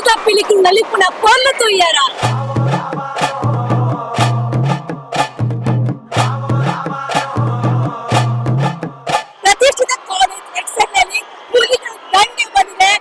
Sudah pilih kembali puna pola tu yara. ಪ್ರತಿಷ್ಠಿತ college ಎಕ್ಸೆಲ್ನಲ್ಲಿ ಹುಲಿಗಳ ದಂಡೆ ಬಂದಿದೆ.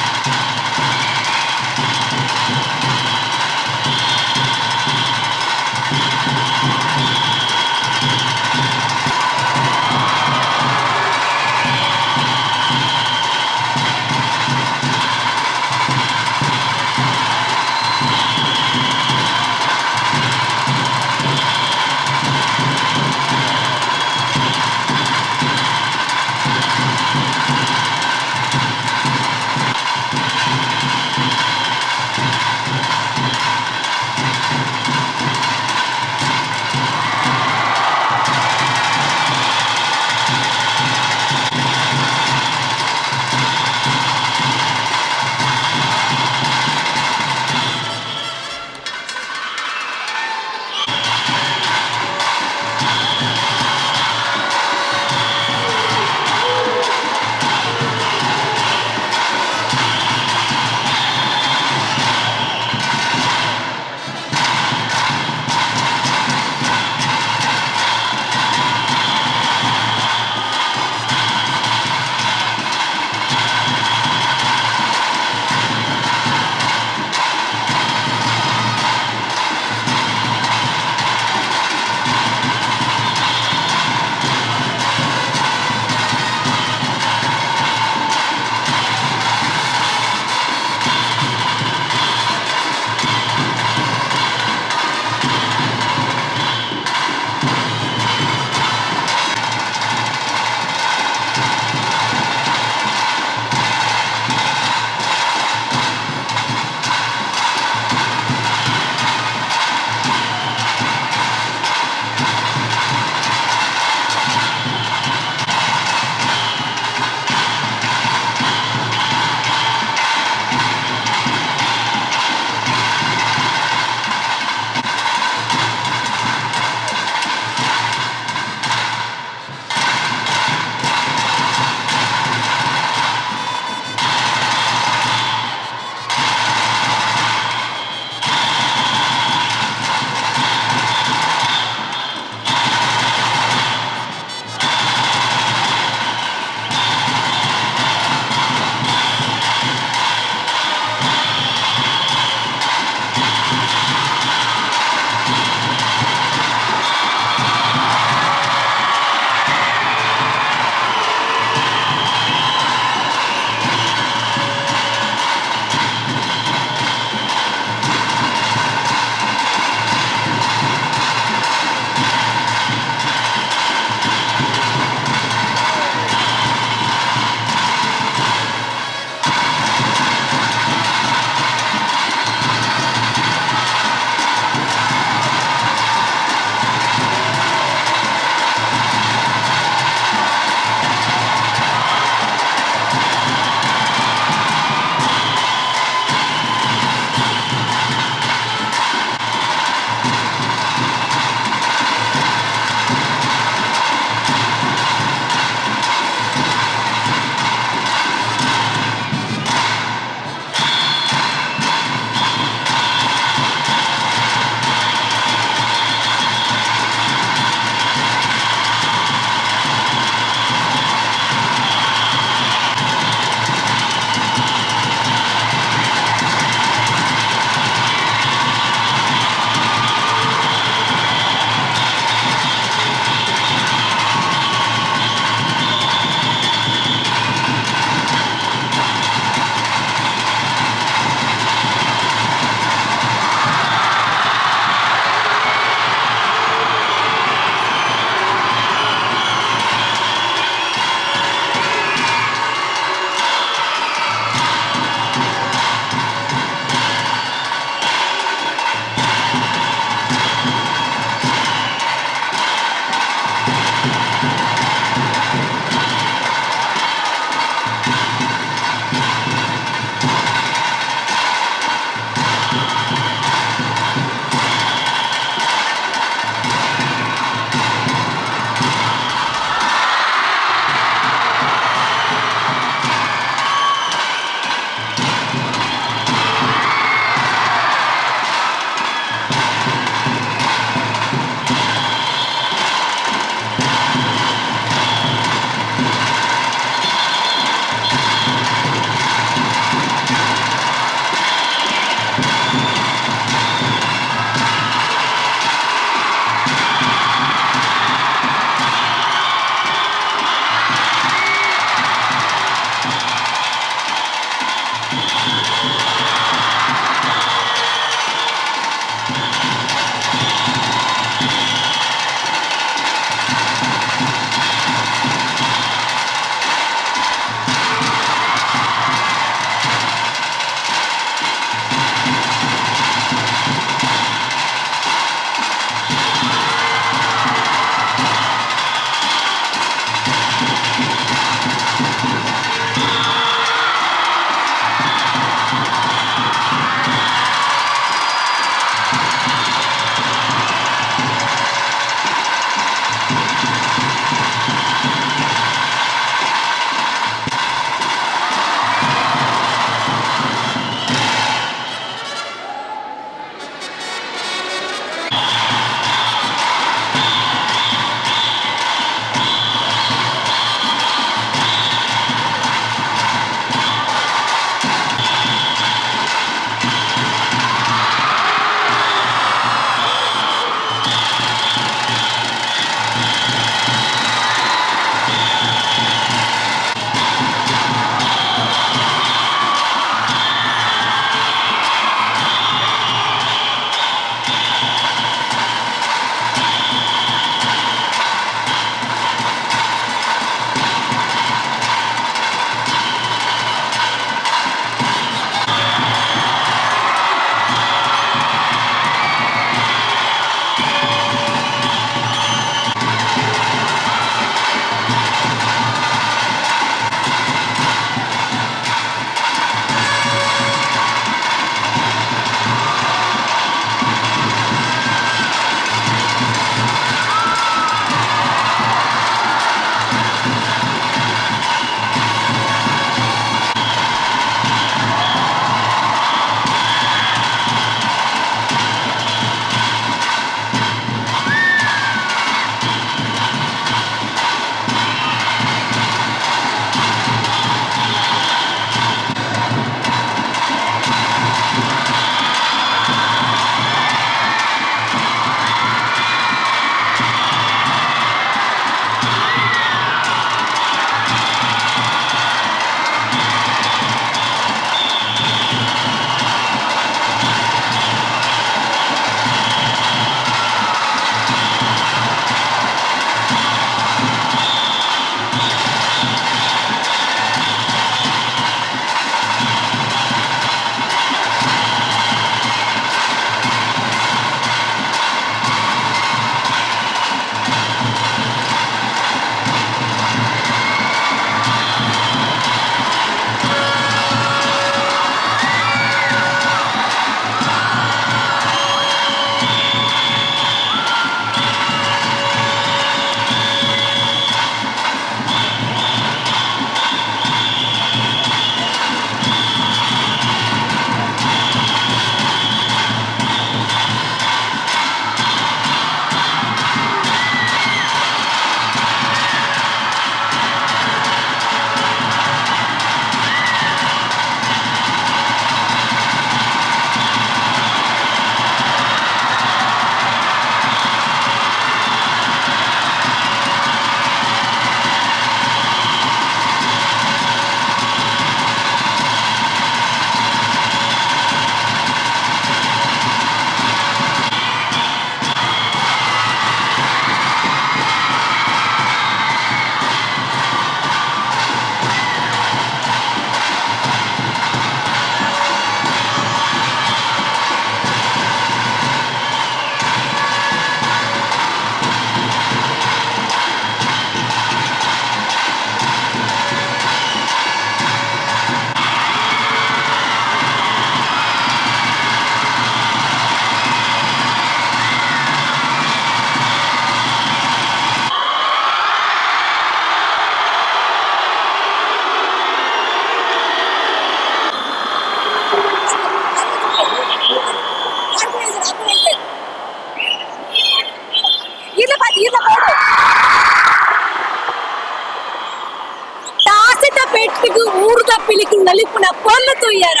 ಪಿಲಿಕುಳಿನಲ್ಲಿ ಪುನಃ ಪೊರ್ಲು ತುಯ್ಯಾರ.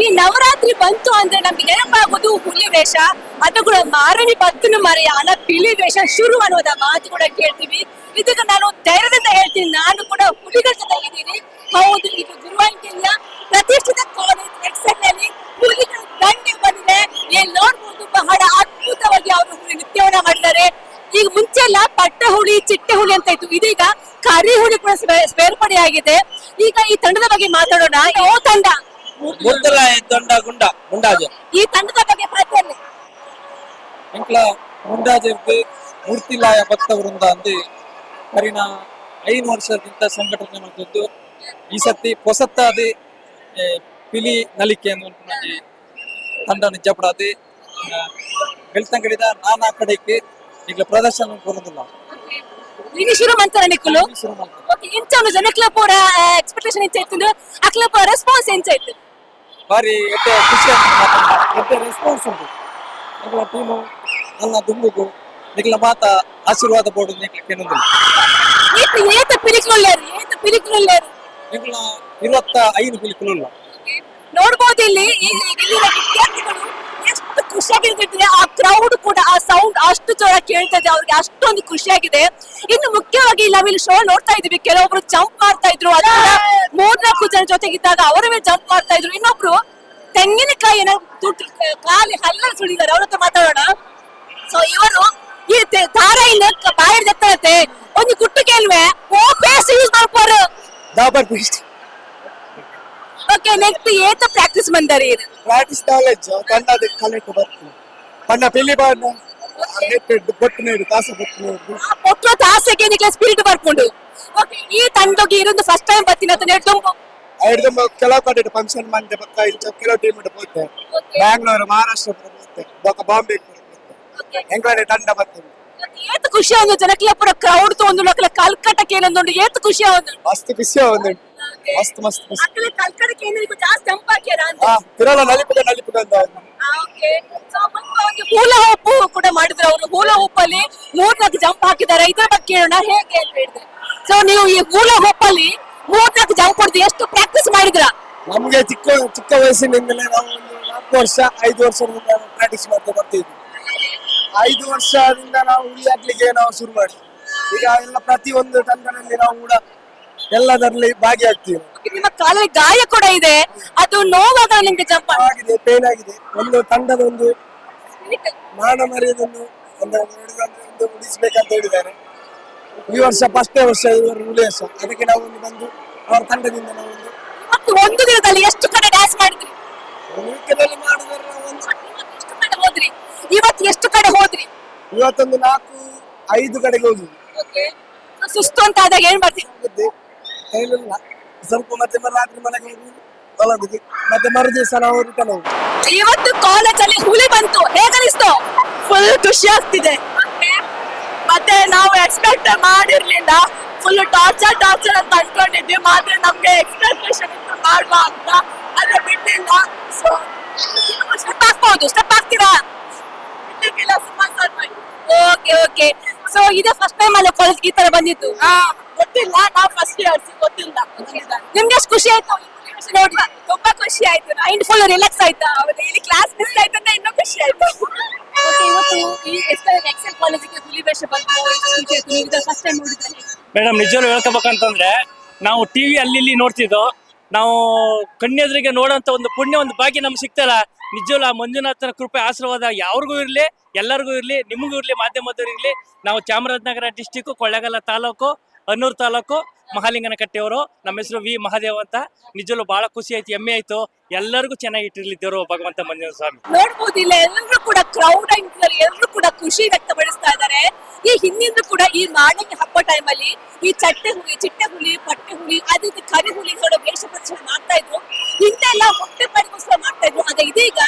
ಈ ನವರಾತ್ರಿ ಬಂತು ಅಂದ್ರೆ ನಮ್ಗೆ ನೆನಪಾಗೋದು ಹುಲಿ ವೇಷ, ಅದು ಕೂಡ ಮಾರನಿ ಭಕ್ತನು ಮರೆಯ ಅಲ್ಲ ಪಿಲಿ ವೇಷ ಶುರು ಅನ್ನೋದ ಮಾತು ಕೂಡ ಕೇಳ್ತೀವಿ. ಇದಕ್ಕೆ ನಾನು ಧೈರ್ಯದಿಂದ ಹೇಳ್ತೀನಿ, ನಾನು ಕೂಡ ಹುಲಿಗಳ ಜೊತೆ ಇದ್ದೀನಿ. ಹೌದು, ಇದು ಗುರುವಾಂಕೆಲ್ಯ ಪ್ರತಿಷ್ಠಿತ ಕಾಲೇಜ್ ಎಕ್ಸೆಲ್ ನಲ್ಲಿ ಹುಲಿಗಳ ದಂಡೆ ಬಂದಿದೆ. ಏನ್ ನೋಡ್ಬೋದು, ಬಹಳ ಅದ್ಭುತವಾಗಿ ಅವರು ಹುಲಿ ನೃತ್ಯವನ್ನ ಮಾಡಿದ್ದಾರೆ. ಈಗ ಮುಂಚೆ ಎಲ್ಲ ಪಟ್ಟೆ ಹುಳಿ ಚಿಟ್ಟೆ ಹುಳಿ ಅಂತ ಇತ್ತು, ಇದೀಗ ಕರಿ ಹುಳಿ ಕೂಡ ಸೇರ್ಪಡೆ ಆಗಿದೆ. ಈಗ ಈ ತಂಡದ ಬಗ್ಗೆ ಮಾತಾಡೋಣ. ಯಾವ ತಂಡ? ಮುರ್ತಲಾಯ ತಂಡ ಗುಂಡಾಜೆ. ಈ ತಂಡದ ಬಗ್ಗೆ ಮಾತಾಡಿ. ಎಂಕ್ಲ ಗುಂಡಾಜೆರ್ದು ಮೂರ್ತಿಲಾಯ ಭಕ್ತ ವೃಂದ ಅಂದು ಕರಿನ 5 ವರ್ಷದಿಂದ ಸಂಘಟನೆ ಮಾಡ್ತಿದ್ದು ಈ ಸತಿ ಹೊಸತ್ತಾದ ಪಿಲಿ ನಲಿಕೆ ಅನ್ನುವಂಥ ತಂಡ ನಿಜಪಡಾದು ಬೆಳ್ತಂಗಡಿದ ನಾನಾ ಕಡೆಗೆ ಈಗ ಪ್ರದರ್ಶನ ಕೊಡುದಿಲ್ಲ. ಈಗ ಶುರು ಮಾಡ್ತಾರೆ ನಿಕ್ಕಲು. ಶುರು ಮಾಡ್ತಾರೆ. ಓಕೆ, ಇಂಚನು ಜನಕ್ಲ ಪೂರ ಎಕ್ಸ್ಪೆಕ್ಟೇಷನ್ ಎಂಚ ಇತ್ತು, ಅಕ್ಲ ಪೂರ ರೆಸ್ಪಾನ್ಸ್ ಎಂಚ ಇತ್ತು? ಬಾರಿ ಎಡ್ಡೆ ಖುಷಿ ಎಡ್ಡೆ ರೆಸ್ಪಾನ್ಸ್ ಉಂಟು. ನಿಗಳ ಟೀಮು ನನ್ನ ದುಂಬುಗು ನಿಗಳ ಮಾತ ಆಶೀರ್ವಾದ ಬೋರ್ಡು ನಿಗಳ ಕೆನೊಂದಿಲ್ಲ. ಏತ ಪಿಲಿಕುಳಲ್ಲೇರು ನಿಗಳ 25 ಪಿಲಿಕುಲ್ಲ ನೋಡ್ಬೋದು. ಇಲ್ಲಿ ಇಲ್ಲಿನ ವಿದ್ಯಾರ್ಥಿಗಳು ಎಷ್ಟು ಖುಷಿಯಾಗಿರ್ತಿದ್ರೆ, ಆ ಕ್ರೌಡ್ ಕೂಡ ಆ ಸೌಂಡ್ ಅಷ್ಟು ಜೋರ ಕೇಳ್ತಾ ಇದೆ, ಅವ್ರಿಗೆ ಅಷ್ಟೊಂದು ಖುಷಿಯಾಗಿದೆ. ಇನ್ನು ಮುಖ್ಯವಾಗಿ ನಾವಿಲ್ಲಿ ಶೋ ನೋಡ್ತಾ ಇದೀವಿ, ಕೆಲವೊಬ್ರು ಜಂಪ್ ಮಾಡ್ತಾ ಇದ್ರು, ಅದರ 3-4 ಜನ ಜೊತೆಗಿದ್ದಾಗ ಅವರ ಮೇಲೆ ಜಂಪ್ ಮಾಡ್ತಾ ಇದ್ರು. ಇನ್ನೊಬ್ರು ತೆಂಗಿನಕಾಯಿ ತುಟ್ಟಿ ಕಾಲಿ ಹಲ್ಲ ಸುಳಿದಾರೆ, ಅವ್ರ ಹತ್ರ ಮಾತಾಡೋಣ. ಸೊ ಇವರು ಈ ಧಾರಾಯಿನ ಬಾಯಿಡ್ ಜತ್ತರತ್ತೆ ಒಂದು ಗುಟ್ಟು ಕೇಳುವೆ ಓ ಪೇಸ್ಟ್ ಯೂಸ್ ಮಾಡ್ಕೋರು ಡಾಬರ್ ಪೇಸ್ಟ್. ಓಕೆ, ನೆಕ್ಸ್ಟ್ ಏತ ಪ್ರಾಕ್ಟೀಸ್ ಬಂದಾರಿ? ಇದು ಪ್ರಾಕ್ಟೀಸ್ ನಾಲೆಜ್ ಕಂಡದ ಕಲೆಕ್ಟ್ ಬರ್ತೀನಿ ಪಣ್ಣ ಪೆಲ್ಲಿ ಬಾಣ ಬೊಟ್ಟು ನೀಡು ತಾಸ ಬೊಟ್ಟು ನೀಡು ಆ ಪೊಟ್ಟು ತಾಸೆಗೆ ನಿಕ್ಲ ಸ್ಪಿರಿಟ್ ಬರ್ಕೊಂಡು. ಓಕೆ, ಈ ತಂಡಕ್ಕೆ ಇರೋದು ಫಸ್ಟ್ ಟೈಮ್ ಬರ್ತೀನಿ ಅಂತ ನೆಡ್ತುಂಬು ಐದು ಕೆಲವು ಕಡೆ ಫಂಕ್ಷನ್ ಮಂಡೆ ಪಕ್ಕ ಕೆಲವು ಟೀಮ್ ಹೋಗ್ತೇವೆ. ಬ್ಯಾಂಗ್ಳೂರು, ಮಹಾರಾಷ್ಟ್ರ ಬರ್ತೇವೆ, ಬಾಂಬೆ ಎಂಗ್ಲಾಂಡ್ ತಂಡ ಬರ್ತೇವೆ. ಏತ್ ಖುಷಿ ಆಗುದು ಜನಕ್ಲ ಪೂರ ಕ್ರೌಡ್ ತೊಂದು ಲೋಕಲ ಕಲ್ಕಟ್ಟಕ್ಕೆ ಏನೊಂದು ಏತ್ ಖುಷಿ ಆಗುದು. ಮಸ್ತ್ ಖುಷಿ ಆಗುದು. ಮಸ್ತ್ ಮಸ್ತ್ ಖುಷಿ. ಅಕ್ಕಲ ಕಲ್ಕಟ್ಟಕ್ಕೆ ಏನಿಗೂ ಜಾಸ್ತಿ ಜಂಪ್ ಹಾಕ್ಯಾರ ಅಂತ. ತಿರಲ ನಲಿಪುಗ ಅಂತ. ಓಕೆ, ಸೊ ಒಂದು ಹೂಲಾ ಹೋಪ್ ಕೂಡ ಮಾಡಿದ್ರು ಅವರು. ಹೂಲಾ ಹೋಪ್ ಅಲ್ಲಿ 3-4 ಜಂಪ್ ಹಾಕಿದ್ದಾರೆ. ಇದರ ಬಗ್ಗೆ ಕೇಳೋಣ ಹೇಗೆ ಅಂತ ಹೇಳಿದ್ರೆ. ಸೊ ನೀವು ಈ ಹೂಲಾ ಹೋಪ್ ಅಲ್ಲಿ 3-4 ಜಂಪ್ ಹೊಡೆದು ಎಷ್ಟು ಪ್ರಾಕ್ಟೀಸ್ ಮಾಡಿದ್ರ? ನಮ್ಗೆ ಚಿಕ್ಕ ವಯಸ್ಸಿನಿಂದಲೇ ನಾವು ಒಂದು 4 ವರ್ಷ 5 ವರ್ಷದಿಂದ ಪ್ರಾಕ್ಟೀಸ್ ಮಾಡ್ತಾ ಬರ್ತಿದ್ವಿ. 5 ವರ್ಷದಿಂದ ನಾವು ಹುಲಿ ಹಾಕ್ಲಿಕ್ಕೆ ನಾವು ಶುರು ಮಾಡಿ ಈಗ ಎಲ್ಲ ಪ್ರತಿಯೊಂದು ತಂಡದಲ್ಲಿ ನಾವು ಕೂಡ ಎಲ್ಲದರಲ್ಲಿ ಭಾಗಿಯಾಗ್ತೀವಿ. ನಿಮ್ಮ ಕಾಲಲ್ಲಿ ಗಾಯ ಕೂಡ ಇದೆ, ಅದು ನೋವಾಗ ನಿಮ್ಗೆ ಜಂಪ್ ಆಗಿದೆ, ಪೇನ್ ಆಗಿದೆ. ಒಂದು ತಂಡದ ಒಂದು ಮಾನ ಮರ್ಯಾದನ್ನು ಒಂದು ಉಳಿಸ್ಬೇಕಂತ ಹೇಳಿದ್ದಾರೆ. ಈ ವರ್ಷ ಫಸ್ಟೇ ವರ್ಷ, ಇವರು ಹುಲಿ ವರ್ಷ, ಅದಕ್ಕೆ ನಾವು ಒಂದು ಬಂದು ಅವರ ತಂಡದಿಂದ ನಾವು ಒಂದು ದಿನದಲ್ಲಿ ಎಷ್ಟು ಕಡೆ ಡ್ಯಾನ್ಸ್ ಮಾಡಿದ್ರಿ? ವೀಕಲ್ಲಿ ಮಾಡಿದ್ರೆ ನಾವು ಎಷ್ಟು ಕಡೆ ಹೋದ್ರಿ? ಇವತ್ತು ಎಷ್ಟು ಕಡೆ ಹೋದ್ರಿ? ಇವತ್ತೊಂದು 4-5 ಕಡೆಗೆ ಹೋದ್ವಿ. ಸುಸ್ತು ಅಂತ ಆದಾಗ ಏನ್ ಮಾಡ್ತೀವಿ? ಏನಿಲ್ಲ, ಸ್ವಲ್ಪ ಮತ್ತೆ ರಾತ್ರಿ ಮನೆಗೆ ಹೋಗಿ ಹೊಲದಿದ್ವಿ, ಮತ್ತೆ ಮರು ದಿವಸ ನಾವು ರಿಟರ್ನ್ ಹೋಗಿ. ಇವತ್ತು ಕಾಲೇಜಲ್ಲಿ ಹುಲಿ ಬಂತು, ಹೇಗನಿಸ್ತು? ಫುಲ್ ಖುಷಿ ಆಗ್ತಿದೆ. ಮತ್ತೆ ನಾವು ಎಕ್ಸ್ಪೆಕ್ಟ್ ಮಾಡಿರ್ಲಿಲ್ಲ, ಫುಲ್ ಟಾರ್ಚರ್ ಅಂತ ಅನ್ಕೊಂಡಿದ್ವಿ. ಮಾತ್ರ ನಮ್ಗೆ ಎಕ್ಸ್ಪೆಕ್ಟೇಷನ್ ಇತ್ತು ಮಾಡುವ ಅಂತ, ಅದ್ರ ಬಿಟ್ಟಿಲ್ಲ. ಸೊ ಸ್ಟೆಪ್ ಹಾಕ್ಬಹುದು, ಸ್ಟೆಪ್ ಹಾಕ್ತೀರಾ? ಓಕೆ. ಸೊ ಇದೇ ಫಸ್ಟ್ ಟೈಮ್ ಅಲ್ಲ ಕಾಲೇಜ್ ಈ ತರ ಬಂದಿತ್ತು? ಗೊತ್ತಿಲ್ಲ, ನಾವು ಫಸ್ಟ್ ಇಯರ್ಸ್ ಗೊತ್ತಿಲ್ಲ. ನಿಮ್ಗೆ ಎಷ್ಟು ಖುಷಿ ಆಯ್ತು ನೋಡ್ದ? ತುಂಬಾ ಖುಷಿ ಆಯ್ತು, ಮೈಂಡ್ ಫುಲ್ ರಿಲ್ಯಾಕ್ಸ್ ಆಯ್ತಾ? ಇಲ್ಲಿ ಕ್ಲಾಸ್ ಮಿಸ್ ಆಯ್ತು ಅಂತ ಇನ್ನೂ ಖುಷಿ ಆಯ್ತು. ಇವತ್ತು ಈ ಎಕ್ಸೆಲ್ ಕಾಲೇಜಿಗೆ ಹುಲಿ ವೇಷ ಬಂತು, ಫಸ್ಟ್ ಟೈಮ್ ನೋಡಿದ್ರೆ ಮೇಡಮ್ ನಿಜವಾಗ್ಲೂ ಹೇಳ್ಕೋಬೇಕಂತಂದ್ರೆ ನಾವು ಟಿವಿ ಅಲ್ಲಿ ಇಲ್ಲಿ ನೋಡ್ತಿದ್ದೋ, ನಾವು ಕಣ್ಣೆದುರಿಗೆ ನೋಡೋಂತ ಒಂದು ಪುಣ್ಯ, ಒಂದು ಭಾಗ್ಯ ನಮ್ಗೆ ಸಿಗ್ತಲ್ಲ. ನಿಜವಲ್ಲ, ಆ ಮಂಜುನಾಥನ ಕೃಪೆ ಆಶೀರ್ವಾದ ಯಾರಿಗೂ ಇರ್ಲಿ, ಎಲ್ಲರಿಗೂ ಇರ್ಲಿ, ನಿಮಗೂ ಇರ್ಲಿ, ಮಾಧ್ಯಮದವ್ರು ಇರ್ಲಿ. ನಾವು ಚಾಮರಾಜನಗರ ಡಿಸ್ಟಿಕ್, ಕೊಳ್ಳೇಗಾಲ ತಾಲೂಕು, ಹನ್ನೂರು ತಾಲೂಕು, ಮಹಾಲಿಂಗನ ಕಟ್ಟೆಯವರು. ನಮ್ಮ ಹೆಸರು ವಿ ಮಹಾದೇವ್ ಅಂತ. ನಿಜವಲ್ಲೂ ಬಹಳ ಖುಷಿ ಆಯ್ತು, ಹೆಮ್ಮೆ ಆಯ್ತು. ಎಲ್ಲರಿಗೂ ಚೆನ್ನಾಗಿ ಇಟ್ಟಿರ್ಲಿ ದೇವರು ಭಗವಂತ ಮಂಜುನಾಥ ಸ್ವಾಮಿ. ನೋಡ್ಬೋದು, ಇಲ್ಲ ಎಲ್ಲರೂ ಕೂಡ ಕ್ರೌಡ್ ಆಗಿದ್ದಾರೆ, ಎಲ್ಲರೂ ಕೂಡ ಖುಷಿ ವ್ಯಕ್ತಪಡಿಸ್ತಾ ಇದ್ದಾರೆ. ಈ ಹಿಂದಿಂದ ಕೂಡ ಈ ಮಾಣಿಗೆ ಹಬ್ಬ ಟೈಮ್ ಅಲ್ಲಿ ಈ ಚಿಟ್ಟೆ ಹುಲಿ, ಪಟ್ಟೆ ಹುಲಿ, ಅದೇ ಕರಿ ಹುಲಿಗಳು ವೇಷ ಪ್ರದರ್ಶನ ಮಾಡ್ತಾ ಇದ್ರು. ಹಿಂದೆಲ್ಲ ಹೊಟ್ಟೆ ಪಾಡಿಗೋಸ್ಕರ ಮಾಡ್ತಾ ಇದ್ರು. ಅದೇ ಇದೀಗ